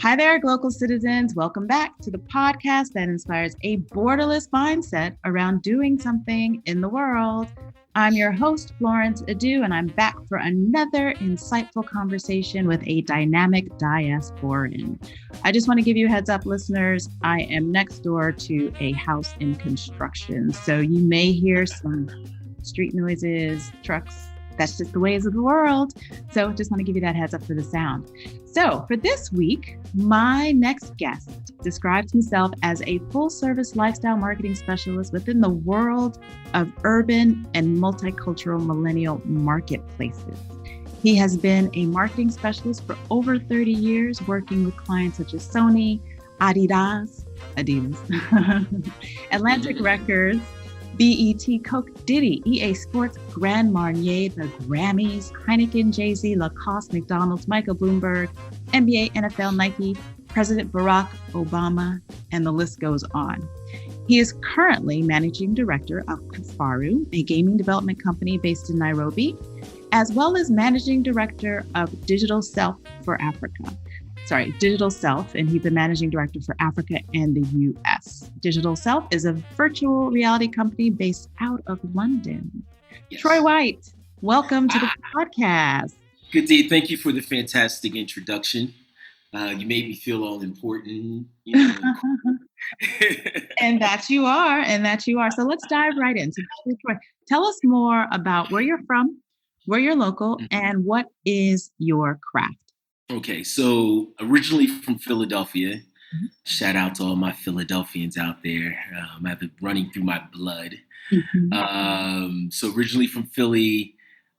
Hi there, local citizens. Welcome back to the podcast that inspires a borderless mindset around doing something in the world. I'm your host, Florence Adu, and I'm back for another insightful conversation with a dynamic diasporan. I just want to give you a heads up, listeners. I am next door to a house in construction, so you may hear some street noises, trucks. That's just the ways of the world. So just want to give you that heads up for the sound. So for this week, my next guest describes himself as a full-service lifestyle marketing specialist within the world of urban and multicultural millennial marketplaces. He has been a marketing specialist for over 30 years, working with clients such as Sony, Adidas, Atlantic Records, BET, Coke, Diddy, EA Sports, Grand Marnier, the Grammys, Heineken, Jay-Z, Lacoste, McDonald's, Michael Bloomberg, NBA, NFL, Nike, President Barack Obama, and the list goes on. He is currently managing director of Kafaru, a gaming development company based in Nairobi, as well as managing director of Digital Self, and he's the managing director for Africa and the US. Digital Self is a virtual reality company based out of London. Yes. Troy White, welcome to the podcast. Good day. Thank you for the fantastic introduction. You made me feel all important. And that you are. So let's dive right in. So Troy, tell us more about where you're from, where you're local, and what is your craft? Okay, so originally from Philadelphia. Shout out to all my Philadelphians out there. I have it running through my blood. So originally from Philly,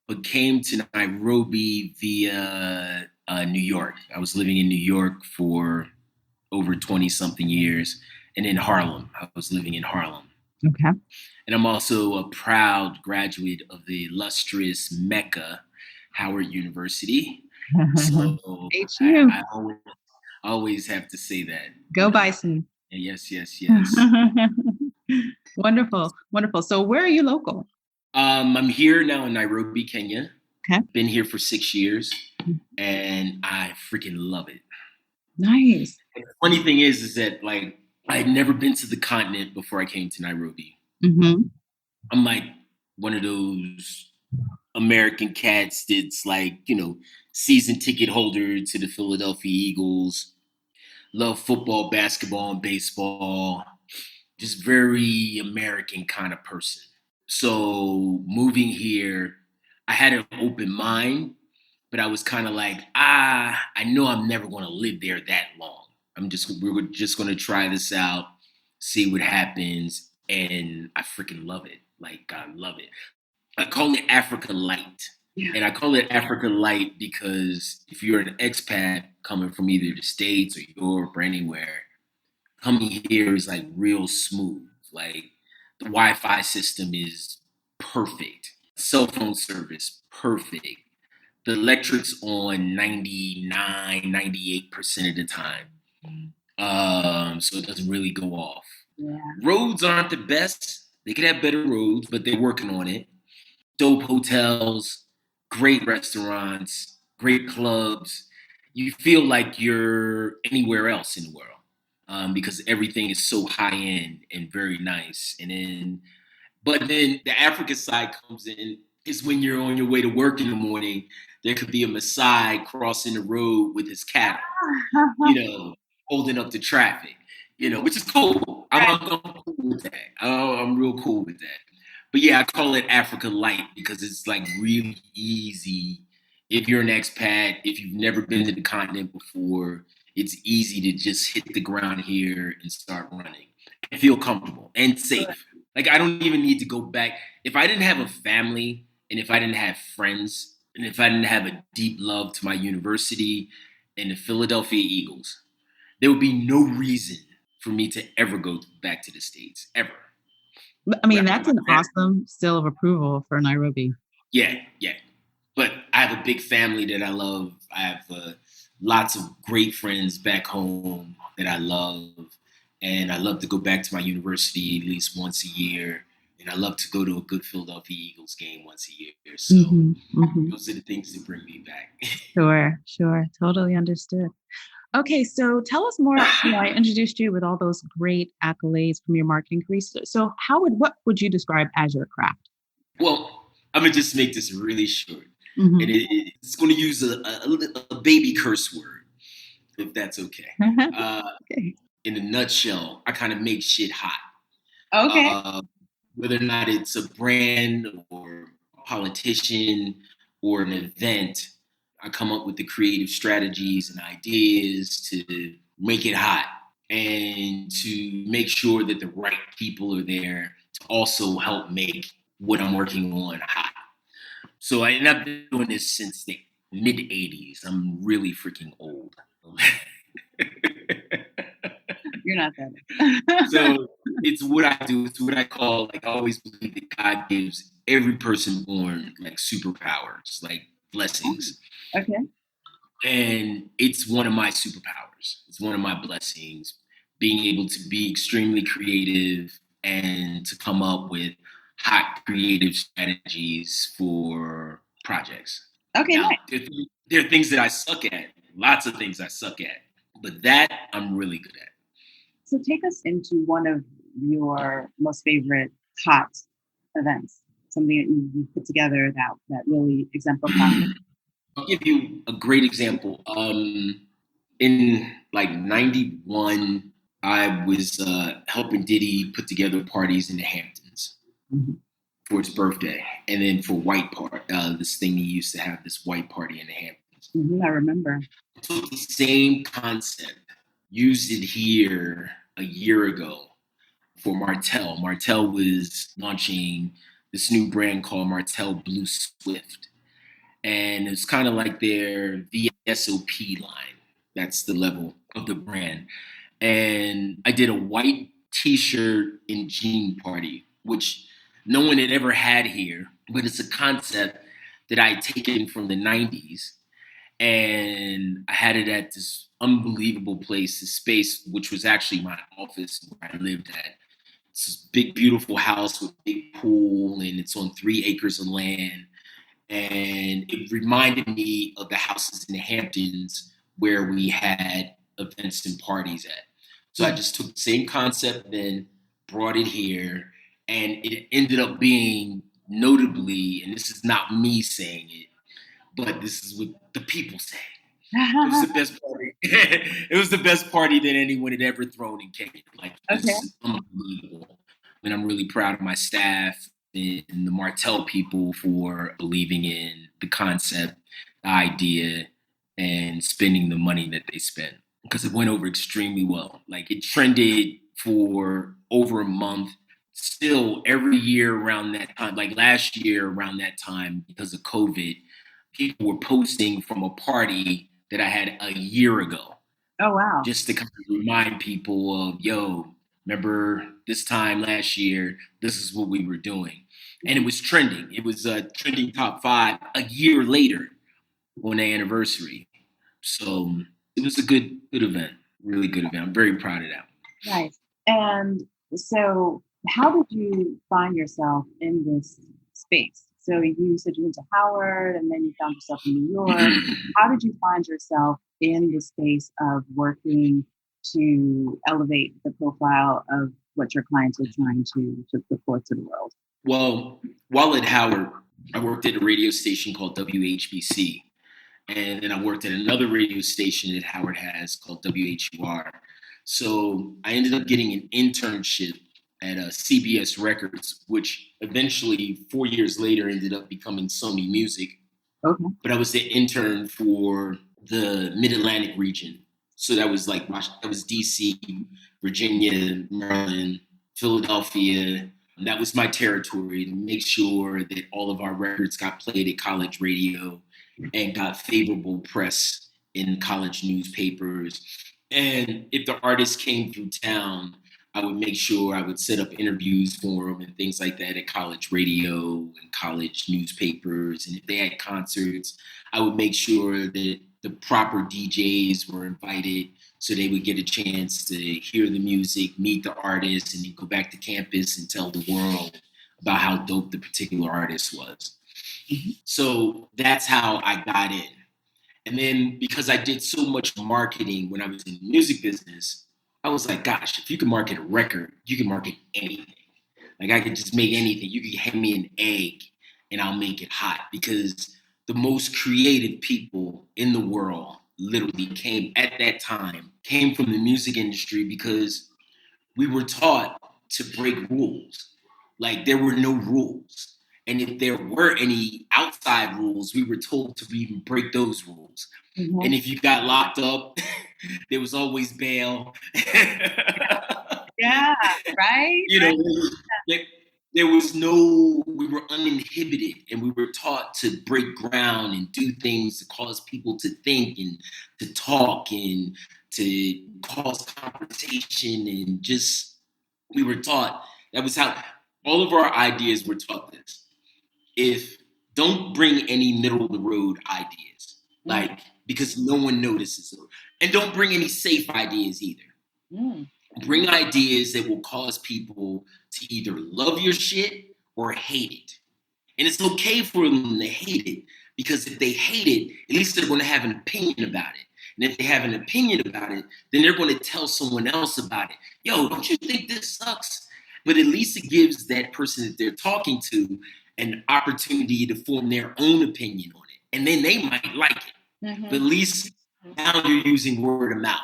but came to Nairobi via New York. I was living in New York for over 20-something years. And in Harlem, I was living in Harlem. Okay. And I'm also a proud graduate of the illustrious Mecca, Howard University. So I always have to say that. Go Bison. Yes. Wonderful. So where are you local? I'm here now in Nairobi, Kenya. Okay. Been here for 6 years and I freaking love it. Nice. And the funny thing is that like I had never been to the continent before I came to Nairobi. I'm like one of those American cats that's like, season ticket holder to the Philadelphia Eagles, love football, basketball, and baseball, just very American kind of person. So moving here, I had an open mind, but I was kind of like, I know I'm never going to live there that long. We're just going to try this out, see what happens. And I freaking love it. Like, I love it. I call it Africa Light. Yeah. And I call it Africa Light because if you're an expat coming from either the States or Europe or anywhere, coming here is like real smooth. Like the Wi-Fi system is perfect. Cell phone service, perfect. The electric's on 99, 98% of the time. So it doesn't really go off. Yeah. Roads aren't the best. They could have better roads, but they're working on it. Dope hotels, great restaurants, great clubs. You feel like you're anywhere else in the world because everything is so high end and very nice. But then the Africa side comes in is when you're on your way to work in the morning. There could be a Maasai crossing the road with his cattle, holding up the traffic, which is cool. I'm cool with that. I'm real cool with that. But yeah, I call it Africa Light because it's like really easy. If you're an expat, if you've never been to the continent before, it's easy to just hit the ground here and start running and feel comfortable and safe. Like I don't even need to go back. If I didn't have a family and if I didn't have friends and if I didn't have a deep love to my university and the Philadelphia Eagles, there would be no reason for me to ever go back to the States, ever. I mean, that's an awesome seal of approval for Nairobi. Yeah. But I have a big family that I love. I have lots of great friends back home that I love. And I love to go back to my university at least once a year. And I love to go to a good Philadelphia Eagles game once a year. So those are the things that bring me back. Sure. Totally understood. Okay, so tell us more. I introduced you with all those great accolades from your marketing career. So what would you describe as your craft? Well, I'm gonna just make this really short, and Mm-hmm. it's going to use a baby curse word, if that's okay. Uh, Okay. in a nutshell, I kind of make shit hot. Okay. Uh, whether or not it's a brand or a politician or an event, I come up with the creative strategies and ideas to make it hot and to make sure that the right people are there to also help make what I'm working on hot. So I've been doing this since the mid 80s. I'm really freaking old. You're not that. So it's what I do. It's what I call, like, I always believe that God gives every person born like superpowers, like blessings. Okay. And it's one of my superpowers. It's one of my blessings, being able to be extremely creative and to come up with hot creative strategies for projects. Okay. Now, Nice. there are things that I suck at, lots of things I suck at, but that I'm really good at. So take us into one of your most favorite hot events, something that you put together that really exemplifies. I'll give you a great example. In like '91, I was helping Diddy put together parties in the Hamptons for his birthday, and then for White Party, this thing he used to have, this white party in the Hamptons. I remember. I took the same concept, used it here a year ago for Martell. Martell was launching this new brand called Martell Blue Swift, and it's kind of like their VSOP line. That's the level of the brand. And I did a white T-shirt and jean party, which no one had ever had here, but it's a concept that I had taken from the '90s, and I had it at this unbelievable place, this space, which was actually my office where I lived at. It's this big, beautiful house with a big pool, and it's on 3 acres of land. And it reminded me of the houses in the Hamptons where we had events and parties at. So I just took the same concept, then brought it here, and it ended up being notably, and this is not me saying it, but this is what the people say. It was the best party. It was the best party that anyone had ever thrown in Kenya. Like, it's unbelievable. And I'm really proud of my staff and the Martell people for believing in the concept, the idea, and spending the money that they spent, because it went over extremely well. Like, it trended for over a month. Still, every year around that time, like last year around that time, because of COVID, people were posting from a party that I had a year ago. Oh, wow. Just to kind of remind people of, yo, remember this time last year, this is what we were doing. And it was trending. It was trending top 5 a year later on the anniversary. So it was a good event, really good event. I'm very proud of that. Nice. And so how did you find yourself in this space? So you said you went to Howard and then you found yourself in New York. How did you find yourself in the space of working to elevate the profile of what your clients are trying to put forth to the world? Well, while at Howard, I worked at a radio station called WHBC. And then I worked at another radio station that Howard has called WHUR. So I ended up getting an internship at CBS Records, which eventually 4 years later ended up becoming Sony Music. Okay. But I was the intern for the Mid-Atlantic region. So that was DC, Virginia, Maryland, Philadelphia. And that was my territory, to make sure that all of our records got played at college radio and got favorable press in college newspapers. And if the artist came through town, I would make sure I would set up interviews for them and things like that at college radio and college newspapers. And if they had concerts, I would make sure that the proper DJs were invited so they would get a chance to hear the music, meet the artist, and then go back to campus and tell the world about how dope the particular artist was. So that's how I got in. And then because I did so much marketing when I was in the music business, I was like, gosh, if you can market a record, you can market anything. Like I could just make anything. You could hand me an egg and I'll make it hot, because the most creative people in the world literally came from the music industry, because we were taught to break rules. Like there were no rules. And if there were any outside rules, we were told to even break those rules. Mm-hmm. And if you got locked up, there was always bail. Yeah, right? You know, there was no, we were uninhibited, and we were taught to break ground and do things to cause people to think and to talk and to cause conversation, and just, we were taught, that was how all of our ideas were taught this. If don't bring any middle of the road ideas, like, because no one notices them. And don't bring any safe ideas either. Bring ideas that will cause people to either love your shit or hate it. And it's okay for them to hate it, because if they hate it, at least they're going to have an opinion about it. And if they have an opinion about it, then they're going to tell someone else about it. Yo, don't you think this sucks? But at least it gives that person that they're talking to an opportunity to form their own opinion on it. And then they might like it. Mm-hmm. But at least now you're using word of mouth,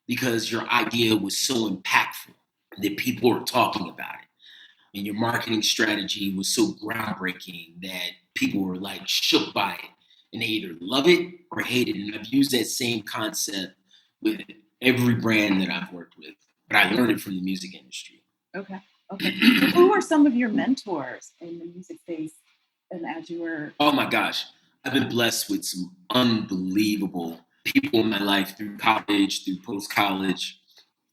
because your idea was so impactful that people are talking about it. And your marketing strategy was so groundbreaking that people were like shook by it. And they either love it or hate it. And I've used that same concept with every brand that I've worked with. But I learned it from the music industry. Okay. Who are some of your mentors in the music space? And as you were... Oh my gosh. I've been blessed with some unbelievable people in my life through college, through post-college,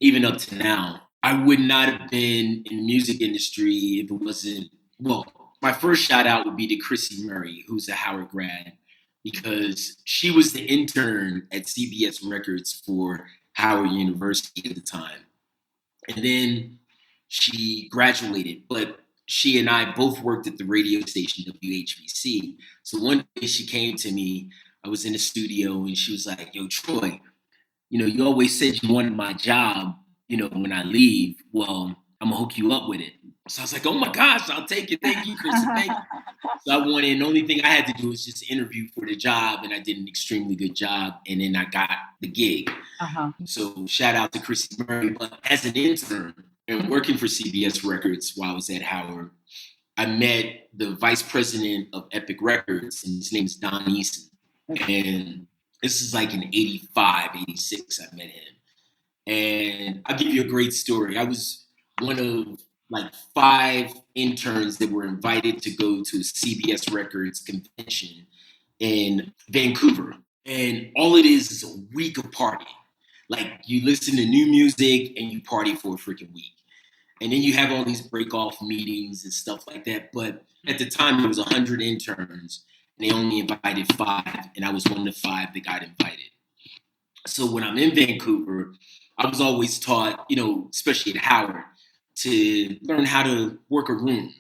even up to now. I would not have been in the music industry if it wasn't, well, my first shout out would be to Chrissy Murray, who's a Howard grad, because she was the intern at CBS Records for Howard University at the time. And then she graduated, but she and I both worked at the radio station WHBC. So one day she came to me, I was in the studio, and she was like, yo, Troy, you know, you always said you wanted my job, you know, when I leave. Well, I'm gonna hook you up with it. So I was like, oh my gosh, I'll take it. Thank you, Chris. Thank you. So I went in. The only thing I had to do was just interview for the job, and I did an extremely good job. And then I got the gig. So shout out to Chrissy Murray. But as an intern and working for CBS Records while I was at Howard, I met the vice president of Epic Records, and his name is Don Eason. And this is like in 85, 86, I met him. And I'll give you a great story. I was one of like 5 interns that were invited to go to a CBS Records convention in Vancouver. And all it is a week of partying. Like you listen to new music and you party for a freaking week. And then you have all these break-off meetings and stuff like that. But at the time, there was 100 interns, and they only invited 5, and I was one of the 5 that got invited. So when I'm in Vancouver, I was always taught, you know, especially at Howard, to learn how to work a room.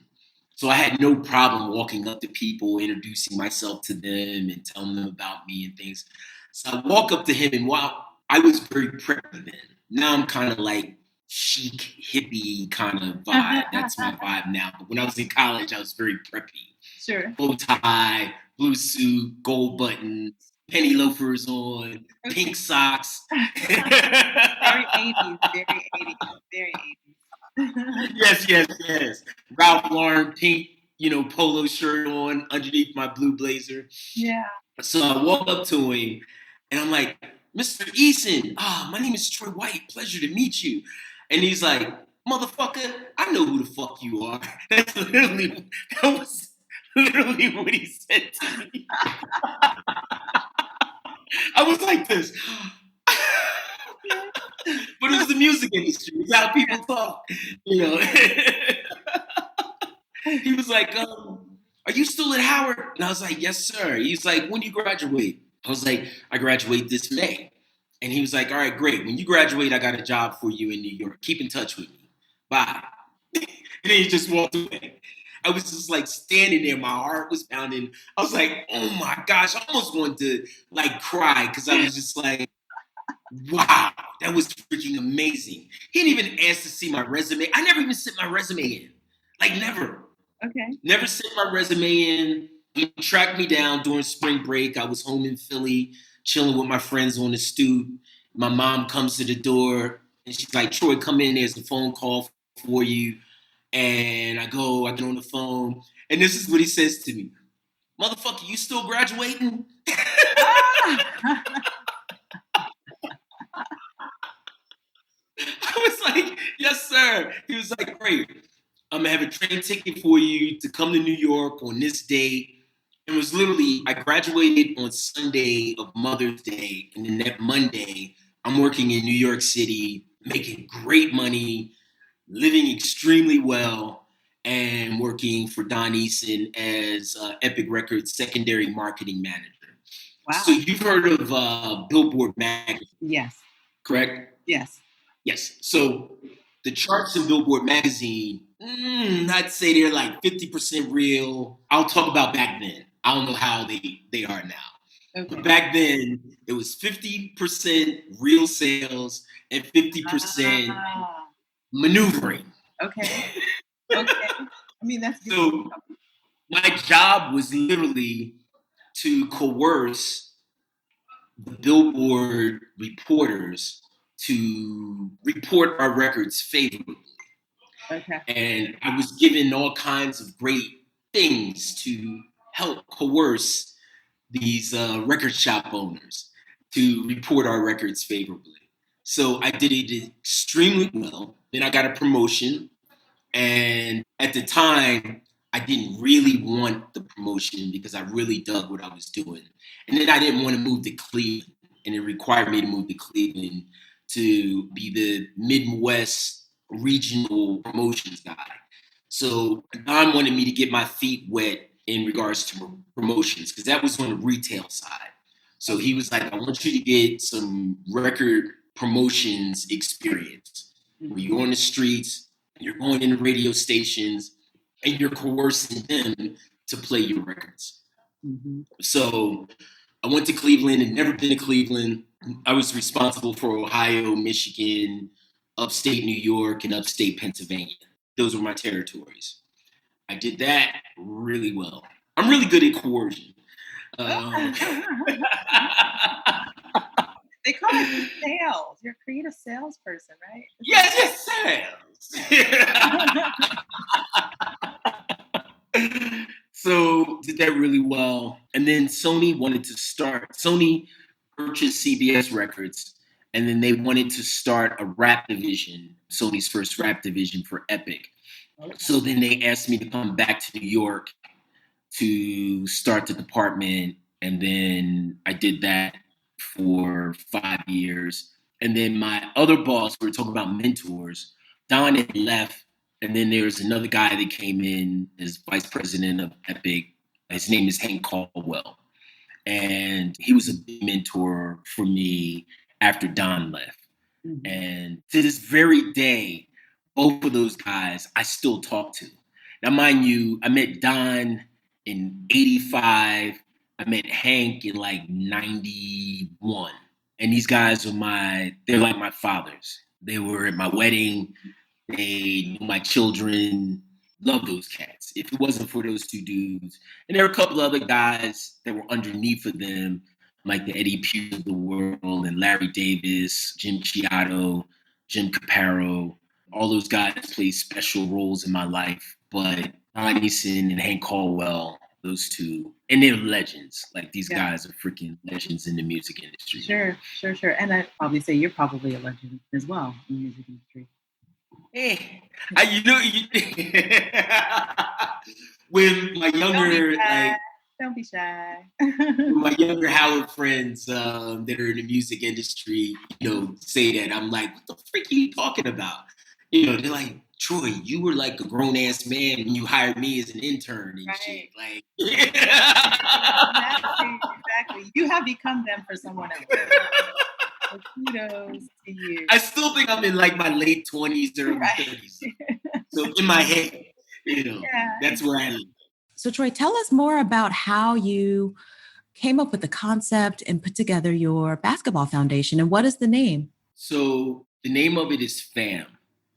So I had no problem walking up to people, introducing myself to them and telling them about me and things. So I walk up to him, and while I was very preppy then, now I'm kind of like chic, hippie kind of vibe. That's my vibe now. But when I was in college, I was very preppy. Sure. Bow tie, blue suit, gold buttons, penny loafers on, pink socks. Very 80s, very 80s, very 80s. Yes. Ralph Lauren pink, you know, polo shirt on underneath my blue blazer. Yeah. So I walk up to him, and I'm like, Mr. Eason, my name is Troy White. Pleasure to meet you. And he's like, motherfucker, I know who the fuck you are. That was literally what he said to me. I was like this. But it was the music industry. It's how people talk, you know. He was like, are you still at Howard? And I was like, yes, sir. He's like, when do you graduate? I was like, I graduate this May. And he was like, all right, great. When you graduate, I got a job for you in New York. Keep in touch with me. Bye. And then he just walked away. I was just like standing there. My heart was pounding. I was like, oh my gosh, I almost wanted to like cry because I was just like, wow, that was freaking amazing. He didn't even ask to see my resume. I never even sent my resume in. Like, never. Okay. Never sent my resume in. He tracked me down during spring break. I was home in Philly, chilling with my friends on the stoop. My mom comes to the door, and she's like, Troy, come in. There's a phone call for you. And I get on the phone, and this is what he says to me. Motherfucker, you still graduating? I was like, yes, sir. He was like, great. I'm going to have a train ticket for you to come to New York on this date. It was literally, I graduated on Sunday of Mother's Day. And then that Monday, I'm working in New York City, making great money, living extremely well, and working for Don Eason as Epic Records secondary marketing manager. Wow. So you've heard of Billboard magazine? Yes. Correct? Yes. Yes. So the charts in Billboard magazine, I'd say they're like 50% real. I'll talk about back then. I don't know how they are now. Okay. But back then, it was 50% real sales and 50% maneuvering. Okay. Okay. I mean, that's good. So my job was literally to coerce the Billboard reporters to report our records favorably. Okay. And I was given all kinds of great things to help coerce these record shop owners to report our records favorably. So I did it extremely well. Then I got a promotion. And at the time, I didn't really want the promotion because I really dug what I was doing. And then I didn't want to move to Cleveland. And it required me to move to Cleveland to be the Midwest regional promotions guy. So Don wanted me to get my feet wet in regards to promotions because that was on the retail side. So he was like, I want you to get some record promotions experience where you're on the streets, you're going into radio stations, and you're coercing them to play your records. Mm-hmm. So I went to Cleveland and never been to Cleveland. I was responsible for Ohio, Michigan, upstate New York, and upstate Pennsylvania. Those were my territories. I did that really well. I'm really good at coercion. They call it sales. You're a creative salesperson, right? Yes, sales. So did that really well. And then Sony purchased CBS Records, and then they wanted to start a rap division, Sony's first rap division for Epic. Okay. So then they asked me to come back to New York to start the department. And then I did that for 5 years. And then my other boss, we were talking about mentors, Don had left. And then there was another guy that came in as vice president of Epic. His name is Hank Caldwell. And he was a big mentor for me after Don left. Mm-hmm. And to this very day, both of those guys I still talk to. Now, mind you, I met Don in 85. I met Hank in like 91. And these guys they're like my fathers. They were at my wedding. They knew my children. Love those cats. If it wasn't for those two dudes, and there were a couple other guys that were underneath of them, like the Eddie Pugh of the world and Larry Davis, Jim Chiato, Jim Caparo. All those guys played special roles in my life. But Don Eason and Hank Caldwell, those two, and they're legends. Like these guys are freaking legends in the music industry. Sure. And I'd probably say you're probably a legend as well in the music industry. Hey, when my younger, don't be shy. My younger Howard friends that are in the music industry, say that, I'm like, what the freak are you talking about? They're like, Troy, you were like a grown ass man when you hired me as an intern and shit. Like, exactly. You have become them for someone else. So kudos to you. I still think I'm in like my late 20s, early 30s. So in my head, That's where I live. So Troy, tell us more about how you came up with the concept and put together your basketball foundation, and what is the name? So the name of it is FAM,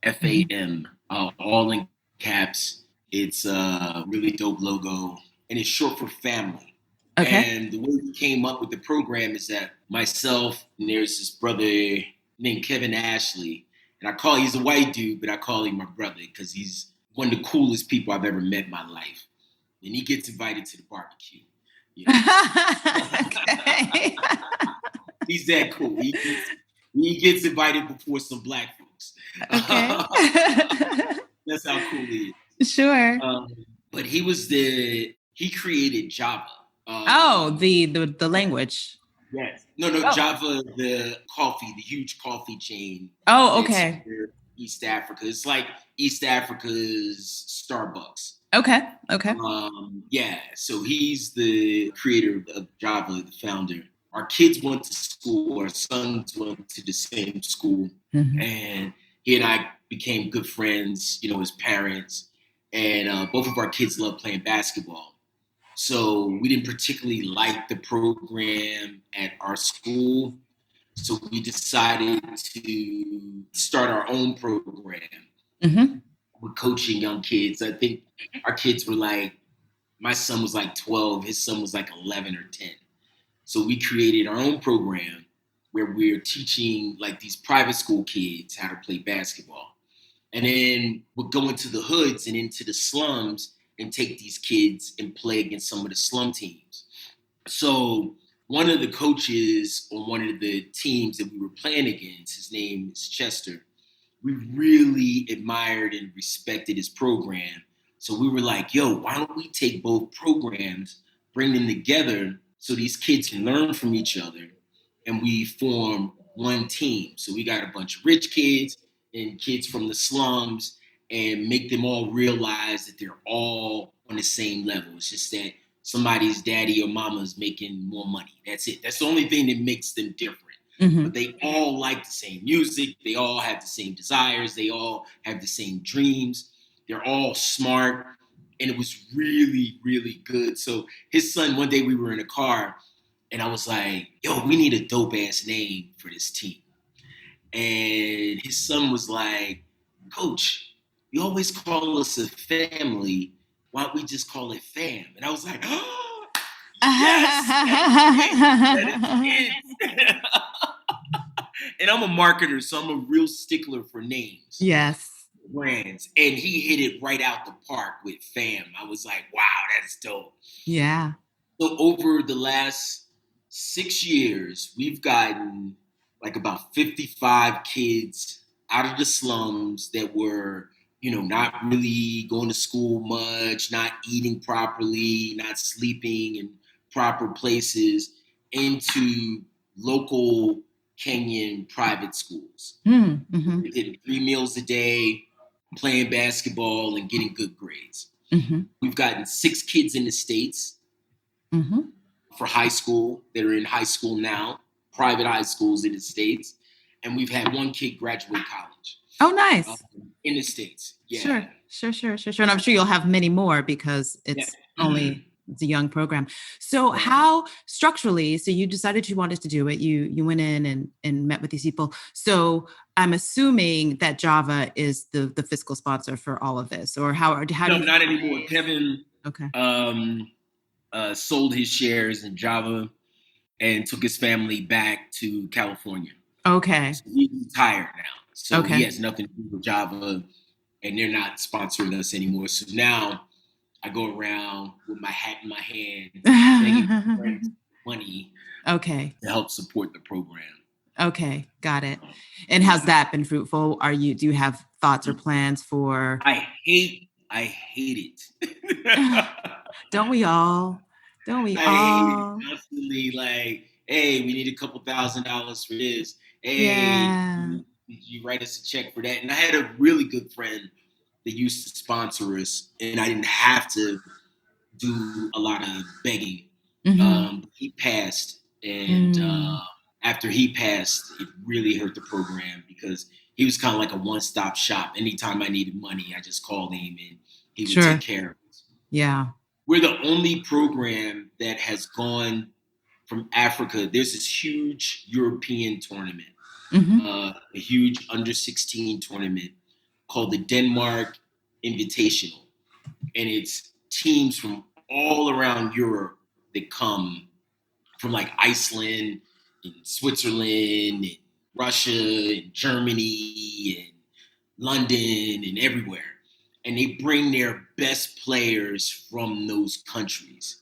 FAM, all in caps. It's a really dope logo, and it's short for family. Okay. And the way we came up with the program is that myself and there's this brother named Kevin Ashley, and he's a white dude, but I call him my brother because he's one of the coolest people I've ever met in my life. And he gets invited to the barbecue. Okay. He's that cool. He gets invited before some black folks. Okay. That's how cool he is. Sure. But he created Java. The language. Yes. No, Java, the huge coffee chain. Oh, okay. East Africa. It's like East Africa's Starbucks. Okay. So he's the creator of Java, the founder. Our kids went to school, our sons went to the same school, and he and I became good friends, as parents, and both of our kids love playing basketball. So we didn't particularly like the program at our school, so we decided to start our own program. We're coaching young kids. I think our kids were my son was 12, his son was 11 or 10. So we created our own program where we're teaching these private school kids how to play basketball. And then we'll go into the hoods and into the slums and take these kids and play against some of the slum teams. So one of the coaches on one of the teams that we were playing against, his name is Chester. We really admired and respected his program. So we were like, yo, why don't we take both programs, bring them together so these kids can learn from each other, and we form one team. So we got a bunch of rich kids and kids from the slums and make them all realize that they're all on the same level. It's just that somebody's daddy or mama is making more money. That's it. That's the only thing that makes them different. But they all like the same music. They all have the same desires. They all have the same dreams. They're all smart. And it was really, really good. So his son, one day we were in a car and I was like, yo, we need a dope ass name for this team. And his son was like, Coach, you always call us a family. Why don't we just call it FAM? And I was like, oh, yes, that is it. And I'm a marketer, so I'm a real stickler for names. Yes. Brands. And he hit it right out the park with FAM. I was like, wow, that's dope. Yeah. So over the last 6 years, we've gotten about 55 kids out of the slums that were, not really going to school much, not eating properly, not sleeping in proper places, into local Kenyan private schools. They're getting 3 meals a day, playing basketball, and getting good grades. We've gotten 6 kids in the States for high school that are in high school now, private high schools in the States. And we've had 1 kid graduate college. Oh, nice. In the States. Yeah. Sure. And I'm sure you'll have many more because it's it's a young program. So how structurally, so you decided you wanted to do it. You went in and met with these people. So I'm assuming that Java is the fiscal sponsor for all of this, or how do you... not anymore. Kevin sold his shares in Java and took his family back to California. Okay. So he's retired now. So he has nothing to do with Java, and they're not sponsoring us anymore. So now I go around with my hat in my hand, begging friends money to help support the program. Okay, got it. And how's that been fruitful? Do you have thoughts or plans for... I hate it. Don't we all? I hate it constantly. Hey, we need a couple $1,000s for this. Hey, you write us a check for that? And I had a really good friend that used to sponsor us, and I didn't have to do a lot of begging. He passed, and after he passed, it really hurt the program because he was kind of like a one-stop shop. Anytime I needed money, I just called him, and He would take care of us. Yeah. We're the only program that has gone from Africa. There's this huge European tournament, a huge under-16 tournament called the Denmark Invitational. And it's teams from all around Europe that come from like Iceland and Switzerland and Russia and Germany and London and everywhere. And they bring their best players from those countries.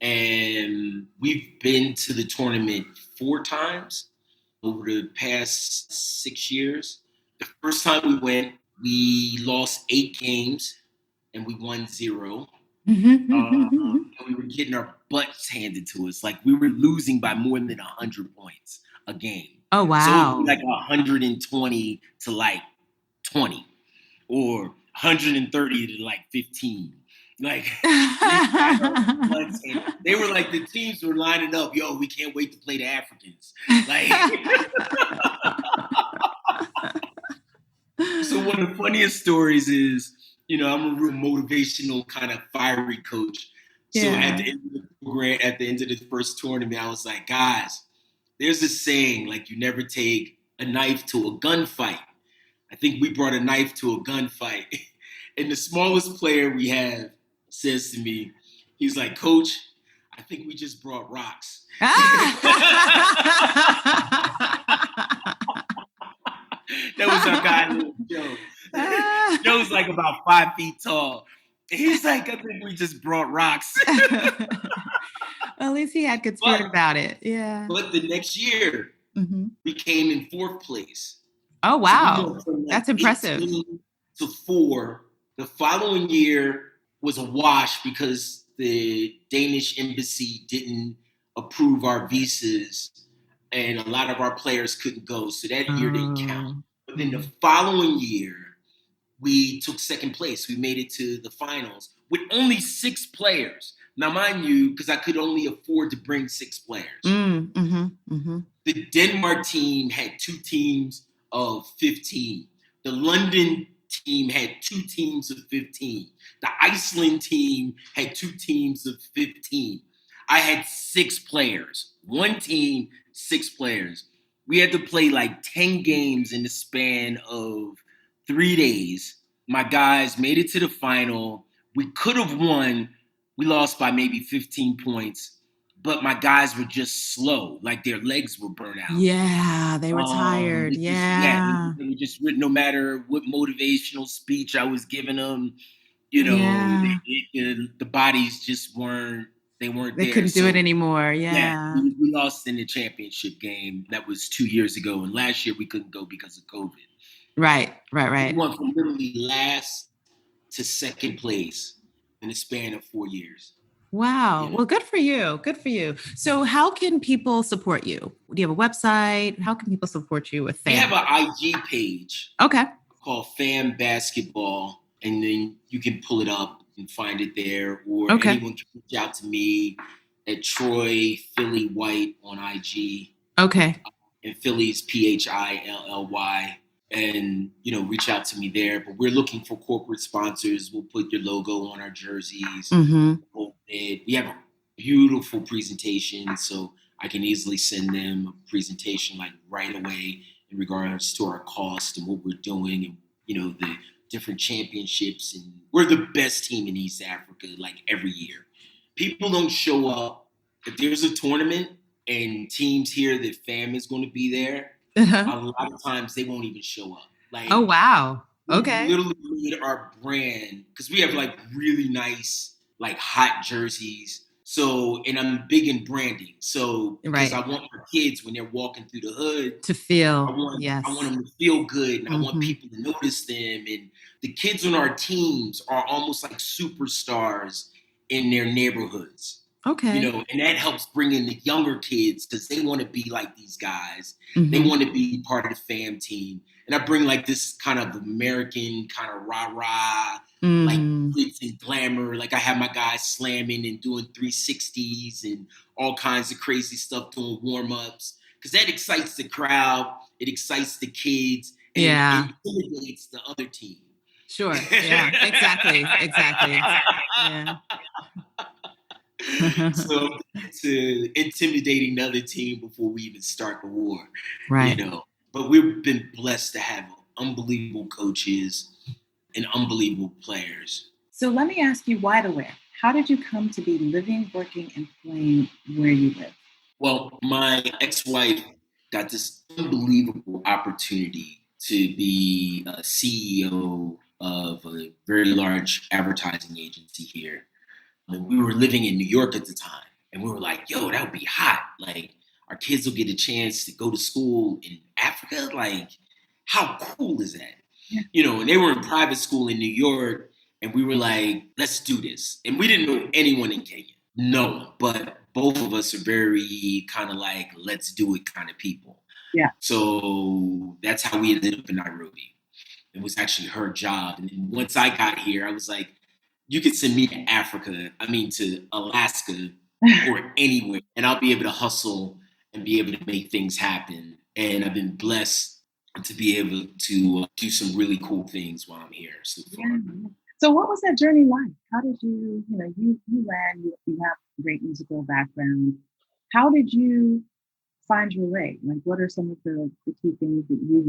And we've been to the tournament 4 times over the past 6 years. The first time we went, we lost 8 games and we won 0. And we were getting our butts handed to us. Like we were losing by more than 100 points a game. Oh, wow. So it would be like 120 to like 20 or 130 to like 15. Like they were like, the teams were lining up. Yo, we can't wait to play the Africans. Like, so one of the funniest stories is, you know, I'm a real motivational kind of fiery coach. So at the end of the program, at the end of the first tournament, I was like, guys, there's this saying, like, you never take a knife to a gunfight. I think we brought a knife to a gunfight. And the smallest player we have says to me, he's like, Coach, I think we just brought rocks. That was our guy, Joe. Joe's like about 5 feet tall. He's like, I think we just brought rocks. Well, at least he had good spirit about it. Yeah. But the next year, we came in 4th place. Oh, wow. So that's impressive. To 4. The following year was a wash because the Danish embassy didn't approve our visas and a lot of our players couldn't go. So that year didn't count. But then the following year, we took 2nd place. We made it to the finals with only 6 players. Now, mind you, because I could only afford to bring 6 players. The Denmark team had 2 teams of 15. The London team had 2 teams of 15. The Iceland team had 2 teams of 15. I had 6 players. 1 team, 6 players. We had to play like 10 games in the span of 3 days. My guys made it to the final. We could have won. We lost by maybe 15 points. But my guys were just slow. Like their legs were burnt out. Yeah, they were tired. They were just, no matter what motivational speech I was giving them, you know, the bodies just weren't. They there. Couldn't do it anymore. Yeah. We lost in the championship game. That was 2 years ago. And last year we couldn't go because of COVID. Right. We went from literally last to 2nd place in the span of 4 years. Wow. Well, good for you. Good for you. So how can people support you? Do you have a website? How can people support you with FAM? We have an IG page. Okay. Called FAM Basketball. And then you can pull it up and find it there. Or anyone can reach out to me at Troy Philly White on IG. Okay. And Philly's PHILLY. And, you know, reach out to me there. But we're looking for corporate sponsors. We'll put your logo on our jerseys. We have a beautiful presentation, so I can easily send them a presentation like right away in regards to our cost and what we're doing and, you know, the different championships. And we're the best team in East Africa, like every year. People don't show up. If there's a tournament and teams hear that FAM is going to be there, a lot of times they won't even show up. Like, oh, wow. Okay. We literally made our brand because we have like really nice, like hot jerseys. So, and I'm big in branding. So, because I want my kids when they're walking through the hood to feel, I want them to feel good, and I want people to notice them. And the kids on our teams are almost like superstars in their neighborhoods. Okay. You know, and that helps bring in the younger kids because they want to be like these guys. They want to be part of the FAM team. And I bring like this kind of American kind of rah-rah, like glitz and glamour. Like I have my guys slamming and doing 360s and all kinds of crazy stuff, doing warm-ups. Because that excites the crowd. It excites the kids. And it intimidates the other team. Sure. Yeah, exactly. Yeah. So to intimidating another team before we even start the war, Right. But we've been blessed to have unbelievable coaches and unbelievable players. So let me ask you, why the where? How did you come to be living, working, and playing where you live? Well, my ex-wife got this unbelievable opportunity to be a CEO of a very large advertising agency here. And we were living in New York at the time, and we were like, yo, that would be hot. Like, our kids will get a chance to go to school in Africa. Like, how cool is that? Yeah. And they were in private school in New York, and we were like, let's do this. And we didn't know anyone in Kenya. No one. But both of us are very kind of like, let's do it kind of people. Yeah. So that's how we ended up in Nairobi. It was actually her job. And then once I got here, I was like, you could send me to Alaska or anywhere, and I'll be able to hustle and be able to make things happen. And I've been blessed to be able to do some really cool things while I'm here so far. Yeah. So what was that journey like? How did you land, you have great musical background. How did you find your way? Like, what are some of the key things that you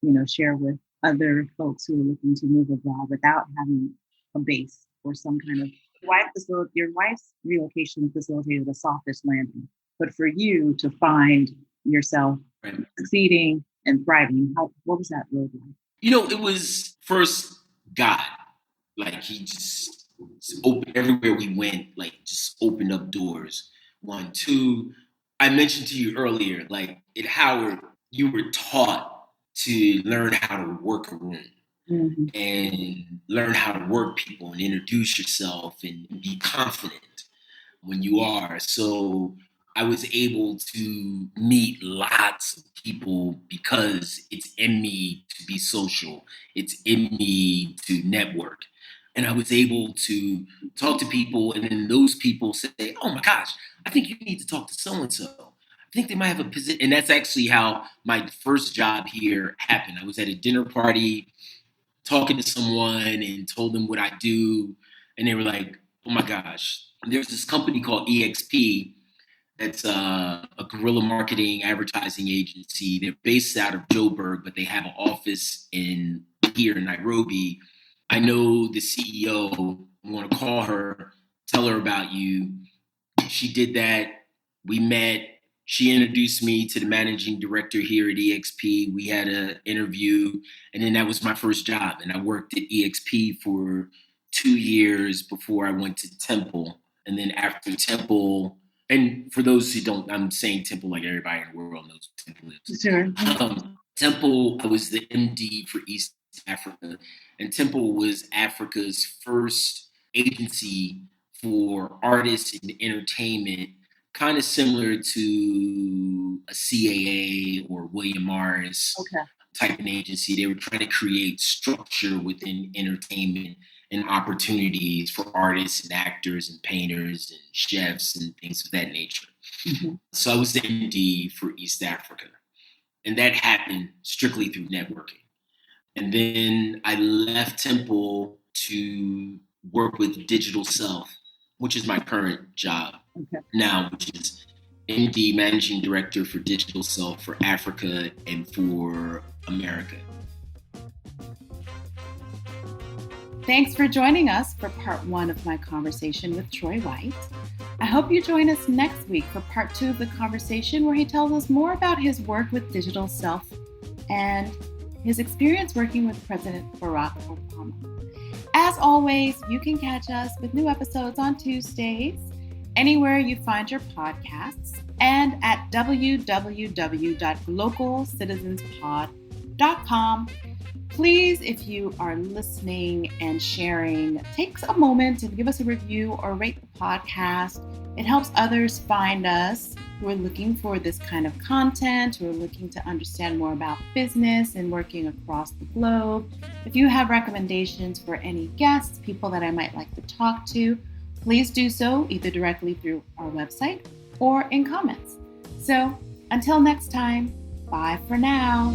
would, share with other folks who are looking to move abroad without having a base or some kind of your wife's relocation facilitated a softest landing. But for you to find yourself succeeding and thriving, what was that road like? It was first God. Like, he just opened everywhere we went, like, just opened up doors. 1, 2, I mentioned to you earlier, like, at Howard, you were taught to learn how to work a room. Mm-hmm. And learn how to work people and introduce yourself and be confident when you are. So I was able to meet lots of people because it's in me to be social. It's in me to network. And I was able to talk to people, and then those people say, oh my gosh, I think you need to talk to so-and-so. I think they might have a position. And that's actually how my first job here happened. I was at a dinner party talking to someone and told them what I do. And they were like, oh my gosh, there's this company called EXP. That's a guerrilla marketing advertising agency. They're based out of Joburg, but they have an office here in Nairobi. I know the CEO. I want to call her, tell her about you. She did that. We met. She introduced me to the managing director here at EXP. We had an interview, and then that was my first job. And I worked at EXP for 2 years before I went to Temple. And then after Temple, and for those who don't, I'm saying Temple like everybody in the world knows what Temple is. Sure. Temple, I was the MD for East Africa. And Temple was Africa's first agency for artists and entertainment, kind of similar to a CAA or William Morris type of agency. They were trying to create structure within entertainment and opportunities for artists and actors and painters and chefs and things of that nature. Mm-hmm. So I was the MD for East Africa. And that happened strictly through networking. And then I left Temple to work with Digital Self, which is my current job now, which is MD, Managing Director for Digital Self for Africa and for America. Thanks for joining us for part 1 of my conversation with Troy White. I hope you join us next week for part 2 of the conversation, where he tells us more about his work with Digital Self and his experience working with President Barack Obama. As always, you can catch us with new episodes on Tuesdays, anywhere you find your podcasts, and at www.localcitizenspod.com. Please, if you are listening and sharing, take a moment and give us a review or rate the podcast. It helps others find us who are looking for this kind of content, who are looking to understand more about business and working across the globe. If you have recommendations for any guests, people that I might like to talk to, please do so either directly through our website or in comments. So until next time, bye for now.